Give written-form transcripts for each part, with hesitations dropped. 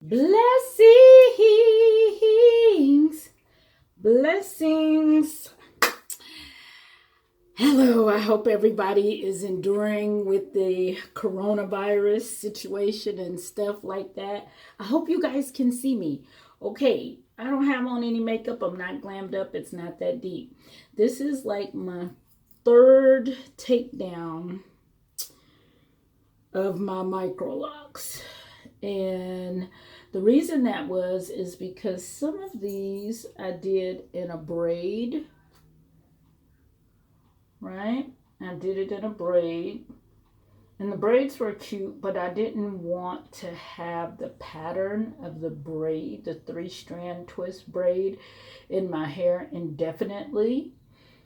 Blessings, blessings. Hello, I hope everybody is enduring with the coronavirus situation and stuff like that. I hope you guys can see me. Okay, I don't have on any makeup. I'm not glammed up. It's not that deep. This is like my third takedown of my micro locks. And the reason that is because some of these I did in a braid, right? I did it in a braid. And the braids were cute, but I didn't want to have the pattern of the braid, the 3-strand twist braid, in my hair indefinitely.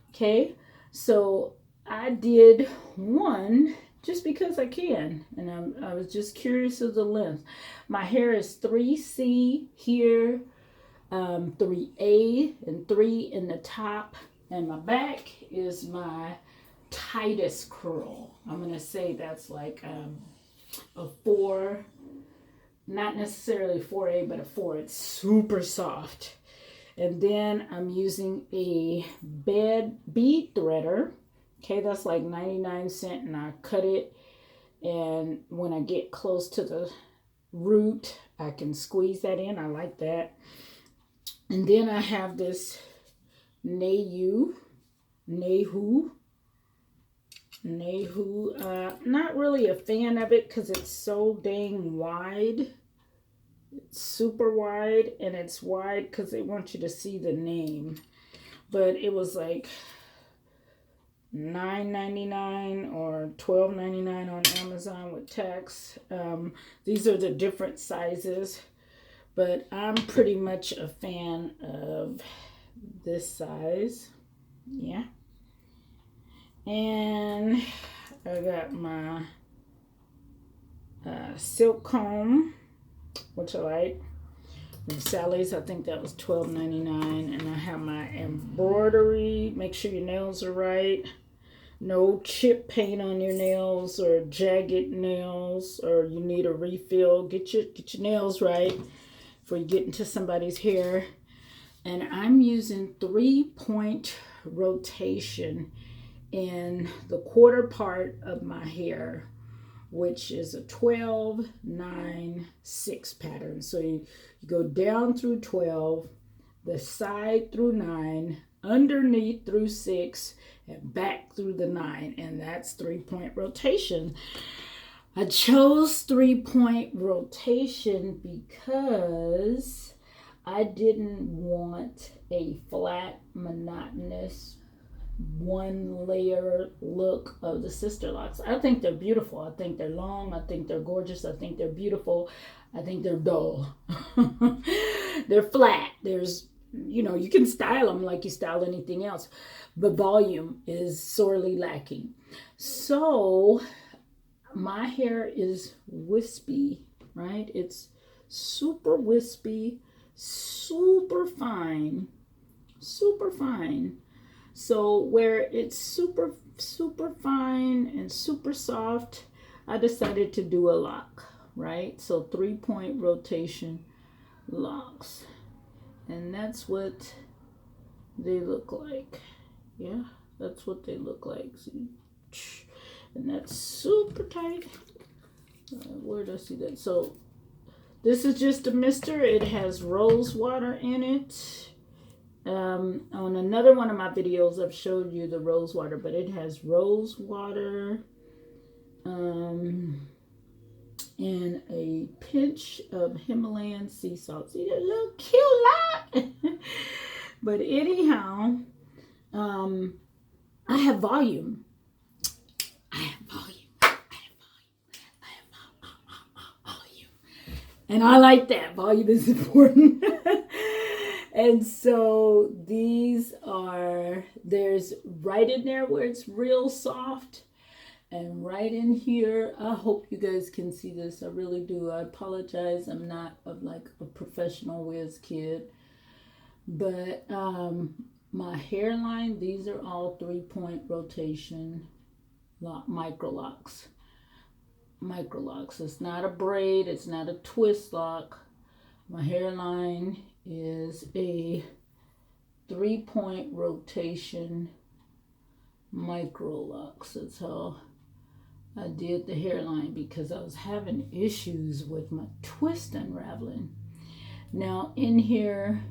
Okay, so I did one just because I can, and I was just curious of the length. My hair is 3C here, 3A, and 3 in the top, and my back is my tightest curl. I'm gonna say that's like a 4, not necessarily 4A, but a 4. It's super soft. And then I'm using a bead threader. Okay, that's like 99¢, and I cut it. And when I get close to the root, I can squeeze that in. I like that. And then I have this Nehu. Not really a fan of it because it's so dang wide. It's super wide, and it's wide because they want you to see the name. But it was like $9.99 or $12.99 on Amazon with tax. These are the different sizes, but I'm pretty much a fan of this size. Yeah. And I got my silk comb, which I like, from Sally's. I think that was $12.99. And I have my embroidery. Make sure your nails are right. No chip paint on your nails or jagged nails, or you need a refill. Get your nails right before you get into somebody's hair. And I'm using 3-point rotation in the quarter part of my hair, which is a 12-9-6 pattern. So you go down through 12, the side through 9, underneath through 6, and back through the 9, and that's 3-point rotation. I chose 3-point rotation because I didn't want a flat, monotonous, one layer look of the sister locks. I think they're beautiful. I think they're long. I think they're gorgeous. I think they're beautiful. I think they're dull. They're flat. You can style them like you style anything else, but volume is sorely lacking. So my hair is wispy, right? It's super wispy, super fine. So where it's super fine and super soft, I decided to do a lock, right? So 3-point rotation locks. And that's what they look like. Yeah, that's what they look like. See? And that's super tight. Where did I see that? So this is just a mister. It has rose water in it. On another one of my videos, I've showed you the rose water, but it has rose water, and a pinch of Himalayan sea salt. See that little cute lot? But anyhow, I have volume. And I like that. Volume is important. And so there's right in there where it's real soft, and right in here, I hope you guys can see this. I really do. I apologize. I'm not like a professional whiz kid. But my hairline, these are all 3-point rotation micro locks. It's not a braid. It's not a twist lock. My hairline is a 3-point rotation micro locks. That's how I did the hairline because I was having issues with my twist unraveling. Now in here,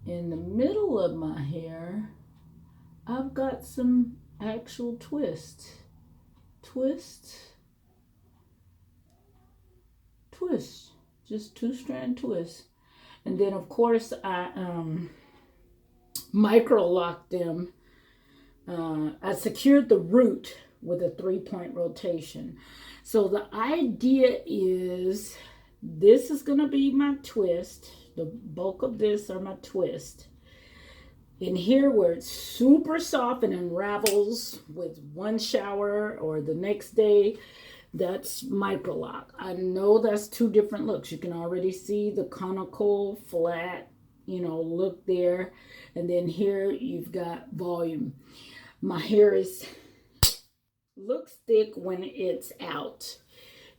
in the middle of my hair, I've got some actual twist, just 2-strand twists. And then of course I micro locked them. I secured the root with a 3-point rotation. So the idea is this is going to be my twist. The bulk of this are my twist. In here where it's super soft and unravels with one shower or the next day, that's micro lock. I know that's 2 different looks. You can already see the conical flat, look there. And then here you've got volume. My hair looks thick when it's out.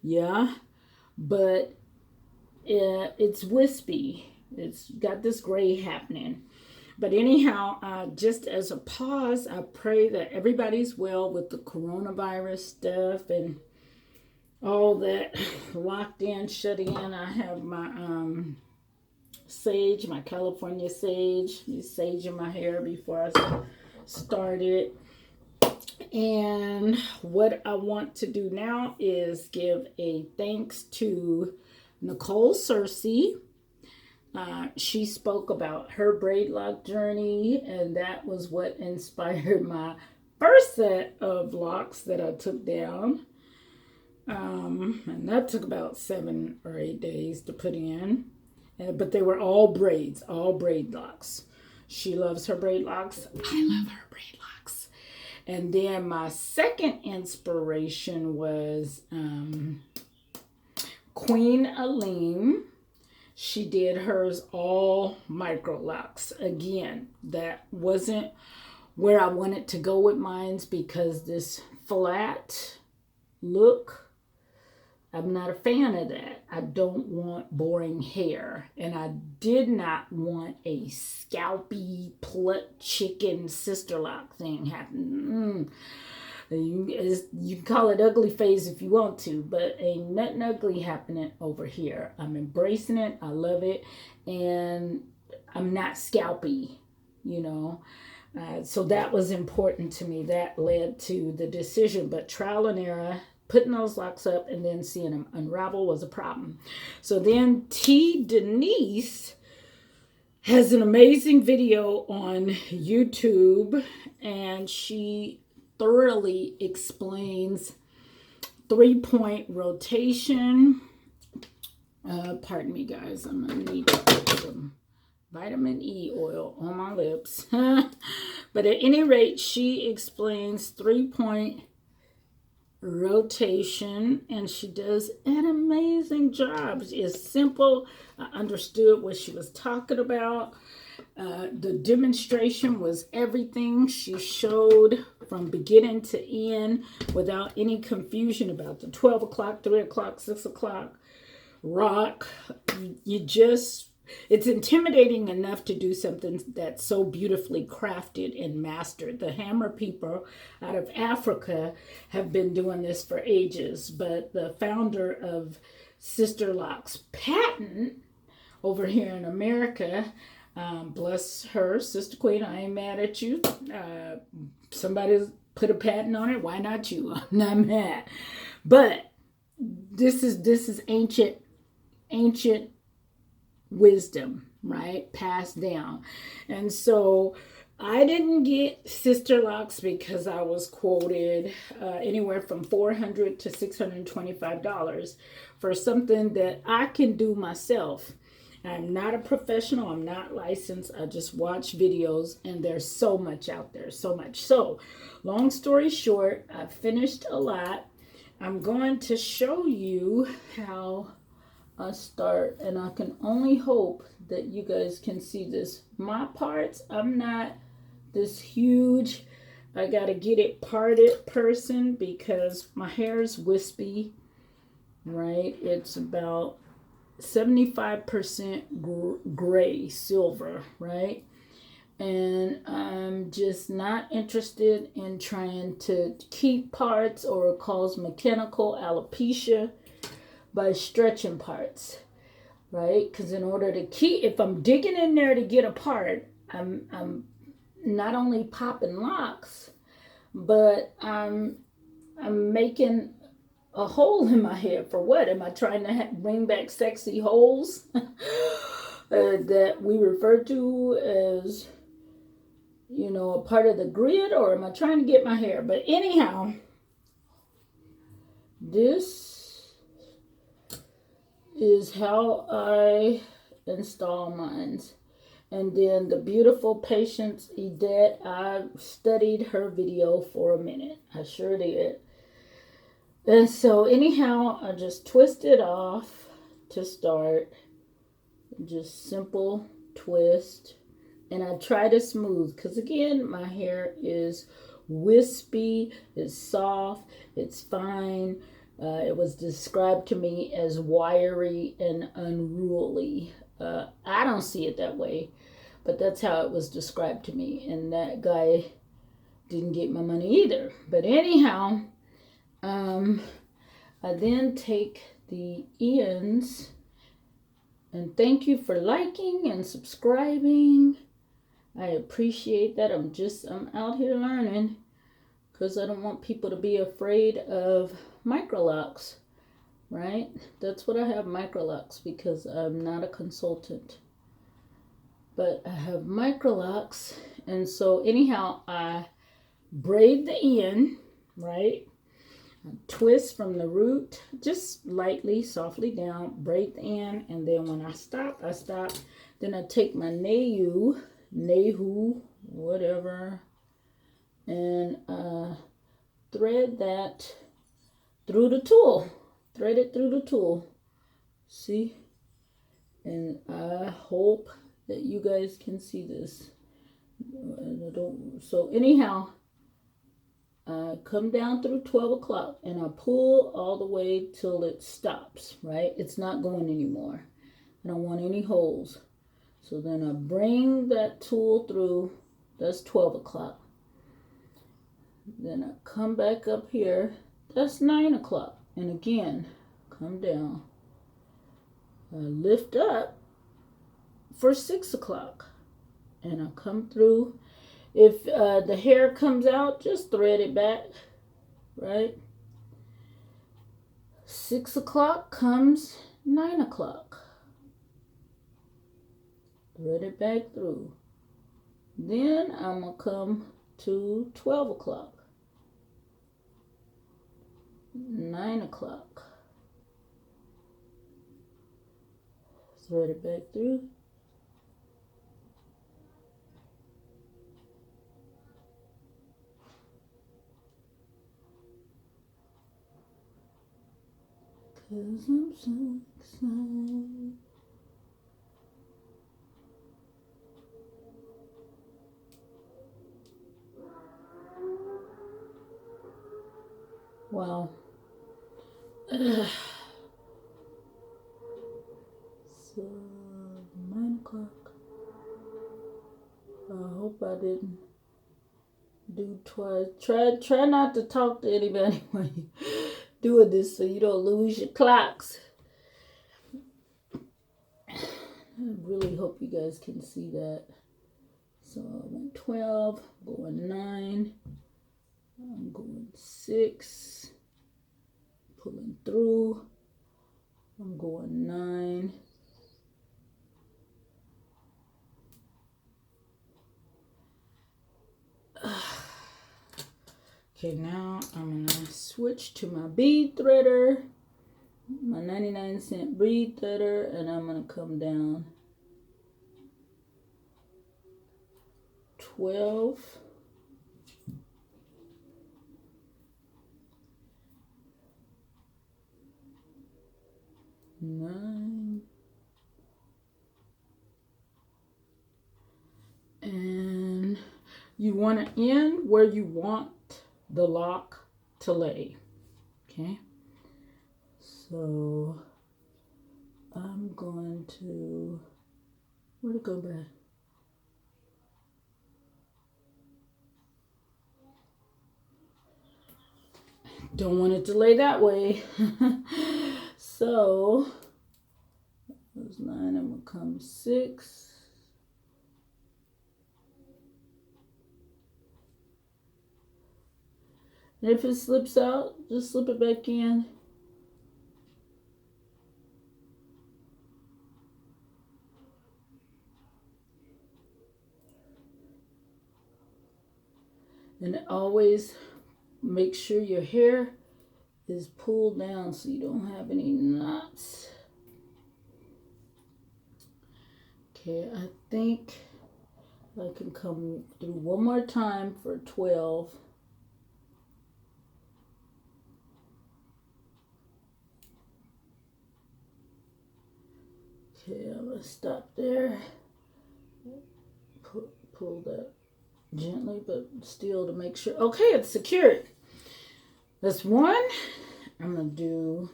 Yeah, but it's wispy. It's got this gray happening. But anyhow, just as a pause, I pray that everybody's well with the coronavirus stuff and all that locked in, shut in. I have my sage, my California sage. Use sage in my hair before I started. And what I want to do now is give a thanks to Nicole Searcy. She spoke about her braid lock journey, and that was what inspired my first set of locks that I took down. And that took about 7 or 8 days to put in. But they were all braids, all braid locks. She loves her braid locks. I love her braid locks. And then my second inspiration was Queen Aline. She did hers all micro locks. Again, that wasn't where I wanted to go with mine because this flat look, I'm not a fan of that. I don't want boring hair. And I did not want a scalpy, plucked chicken sister lock thing happening. You can call it ugly phase if you want to, but ain't nothing ugly happening over here. I'm embracing it. I love it. And I'm not scalpy, So that was important to me. That led to the decision. But trial and error, putting those locks up and then seeing them unravel was a problem. So then T. Denise has an amazing video on YouTube, and she thoroughly explains 3-point rotation. Pardon me, guys. I'm going to need to put some vitamin E oil on my lips. But at any rate, she explains 3-point rotation, and she does an amazing job. It's simple. I understood what she was talking about. The demonstration was everything. She showed from beginning to end without any confusion about the 12 o'clock, 3 o'clock, 6 o'clock rock. It's intimidating enough to do something that's so beautifully crafted and mastered. The Hammer people out of Africa have been doing this for ages, but the founder of Sister Locks Patent over here in America, bless her, Sister Queen, I ain't mad at you. Somebody put a patent on it. Why not you? I'm not mad. But this is ancient wisdom, right? Passed down. And so I didn't get Sister Locks because I was quoted anywhere from $400 to $625 for something that I can do myself. I'm not a professional. I'm not licensed. I just watch videos, and there's so much out there, so much. So long story short, I finished a lot. I'm going to show you how I start, and I can only hope that you guys can see this. My parts, I'm not this huge, I gotta get it parted person because my hair is wispy, right? It's about 75% gray, silver, right? And I'm just not interested in trying to keep parts or cause mechanical alopecia by stretching parts, right? Because in order to keep, if I'm digging in there to get a part, I'm not only popping locks, but I'm making a hole in my head. For what? Am I trying to bring back sexy holes that we refer to as, you know, a part of the grid, or am I trying to get my hair? But anyhow, this is how I install mines. And then the beautiful Patience Edette, I studied her video for a minute. I sure did. And so anyhow, I just twist it off to start. Just simple twist. And I try to smooth, because again, my hair is wispy, it's soft, it's fine. It was described to me as wiry and unruly. I don't see it that way, but that's how it was described to me. And that guy didn't get my money either. But anyhow, I then take the ends, and thank you for liking and subscribing. I appreciate that. I'm out here learning, because I don't want people to be afraid of micro locks, right? That's what I have, micro locks, because I'm not a consultant. But I have micro locks, and so anyhow, I braid the end, right? I twist from the root, just lightly, softly down, braid the end, and then when I stop, I stop. Then I take my Nehu, whatever, and thread that through the tool. Thread it through the tool. See? And I hope that you guys can see this. So anyhow, I come down through 12 o'clock and I pull all the way till it stops, right? It's not going anymore. I don't want any holes. So then I bring that tool through. That's 12 o'clock. Then I come back up here. That's 9 o'clock. And again, come down. I lift up for 6 o'clock. And I come through. If the hair comes out, just thread it back, right? 6 o'clock comes 9 o'clock. Thread it back through. Then I'm going to come to 12 o'clock. 9 o'clock. Thread it back through. Cause I'm so excited. Wow. So 9 o'clock. I hope I didn't do twice. Try not to talk to anybody when you're doing this, so you don't lose your clocks. I really hope you guys can see that. So I went 12, going 9, I'm going 6, pulling through, I'm going 9. Okay, now I'm gonna switch to my bead threader, my 99-cent bead threader, and I'm gonna come down 12, 9, and you want to end where you want the lock to lay. Okay, so I'm going to, where'd it go back? Don't want it to lay that way. So, there's 9, I'm going to come 6. And if it slips out, just slip it back in. And always make sure your hair is pulled down so you don't have any knots. Okay, I think I can come through one more time for 12. Okay, I'm going to stop there. Pull that gently, but still to make sure. Okay, it's secured. That's one. I'm going to do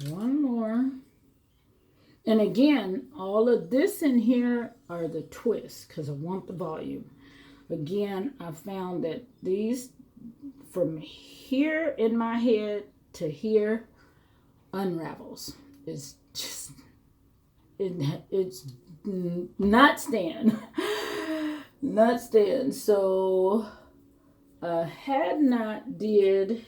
one more. And again, all of this in here are the twists because I want the volume. Again, I found that these, from here in my head to here, unravels. It's just, it's not staying. Not staying. So I had not did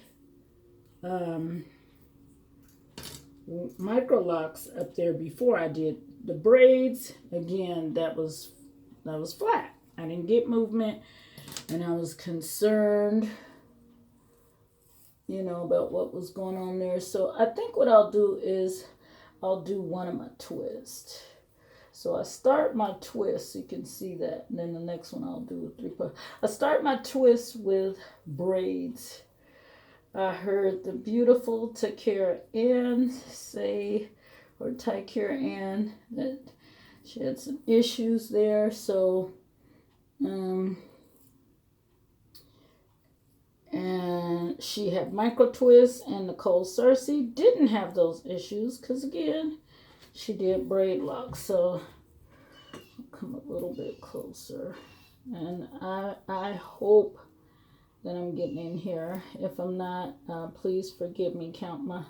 micro locks up there before I did the braids. Again, that was flat. I didn't get movement, and I was concerned, you know, about what was going on there. So I think what I'll do is I'll do one of my twists. So I start my twist, so you can see that, and then the next one I'll do a 3-part. I start my twist with braids. I heard the beautiful Takara Ann say, or Takara Ann, that she had some issues there. So, and she had micro twists, and Nicole Cersei didn't have those issues because, again, she did braid locks. So, I'll come a little bit closer, and I hope that I'm getting in here. If I'm not, please forgive me. Count my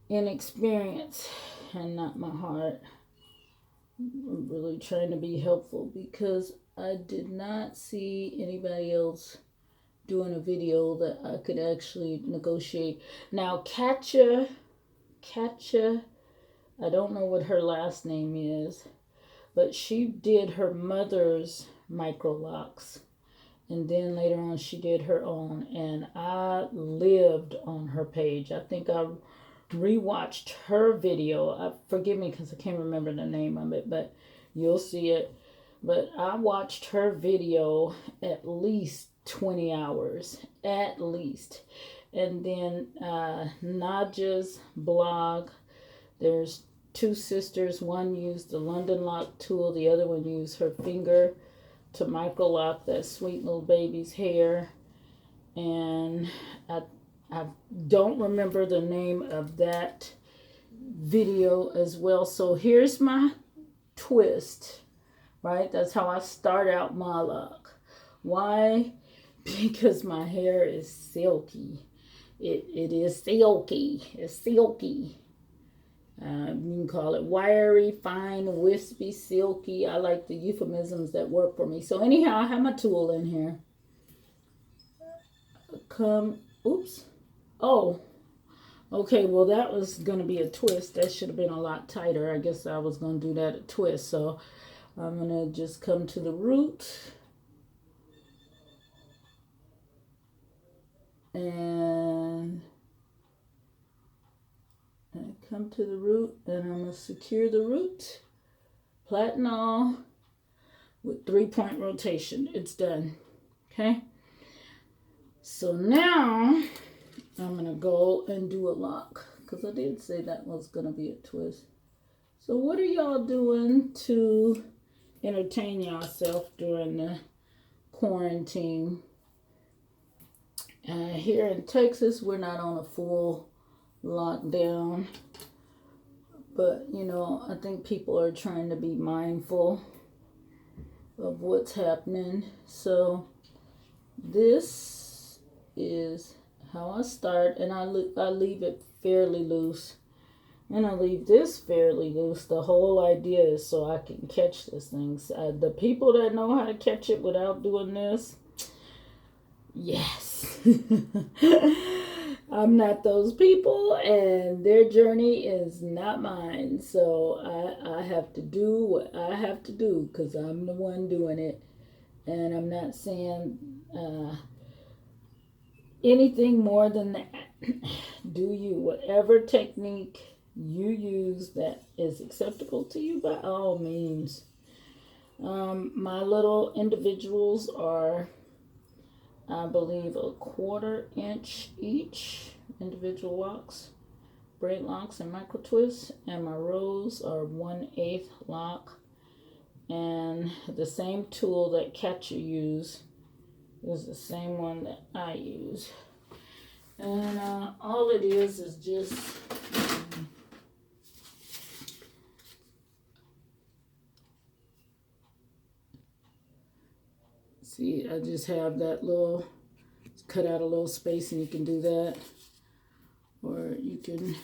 inexperience and not my heart. I'm really trying to be helpful because I did not see anybody else doing a video that I could actually negotiate. Now, Katja, I don't know what her last name is, but she did her mother's micro locks. And then later on, she did her own. And I lived on her page. I think I rewatched her video. Forgive me because I can't remember the name of it, but you'll see it. But I watched her video at least 20 hours. At least. And then Nadja's blog. There's 2 sisters. One used the London lock tool. The other one used her finger to micro lock that sweet little baby's hair. And I don't remember the name of that video as well. So here's my twist, right? That's how I start out my lock. Why? Because my hair is silky. It is silky. It's silky. You can call it wiry, fine, wispy, silky. I like the euphemisms that work for me. So anyhow, I have my tool in here. Oops. Oh, okay. Well, that was going to be a twist. That should have been a lot tighter. I guess I was going to do that a twist. So I'm going to just come to the root. And I come to the root, and I'm going to secure the root, plait and all, with 3-point rotation. It's done. Okay? So now I'm going to go and do a lock, because I did say that was going to be a twist. So what are y'all doing to entertain yourself during the quarantine? Here in Texas, we're not on a full lockdown. But, you know, I think people are trying to be mindful of what's happening. So this is how I start, and I leave it fairly loose. And I leave this fairly loose. The whole idea is so I can catch this thing. The people that know how to catch it without doing this, yes. I'm not those people, and their journey is not mine. So I have to do what I have to do because I'm the one doing it. And I'm not saying anything more than that. Do you, whatever technique you use that is acceptable to you, by all means. My little individuals are, I believe, 1/4 inch each, individual locks, braid locks and micro twists, and my rows are 1/8 lock. And the same tool that Catcher used is the same one that I use. And all it is just see, I just have that cut out a little space, and you can do that. Or you can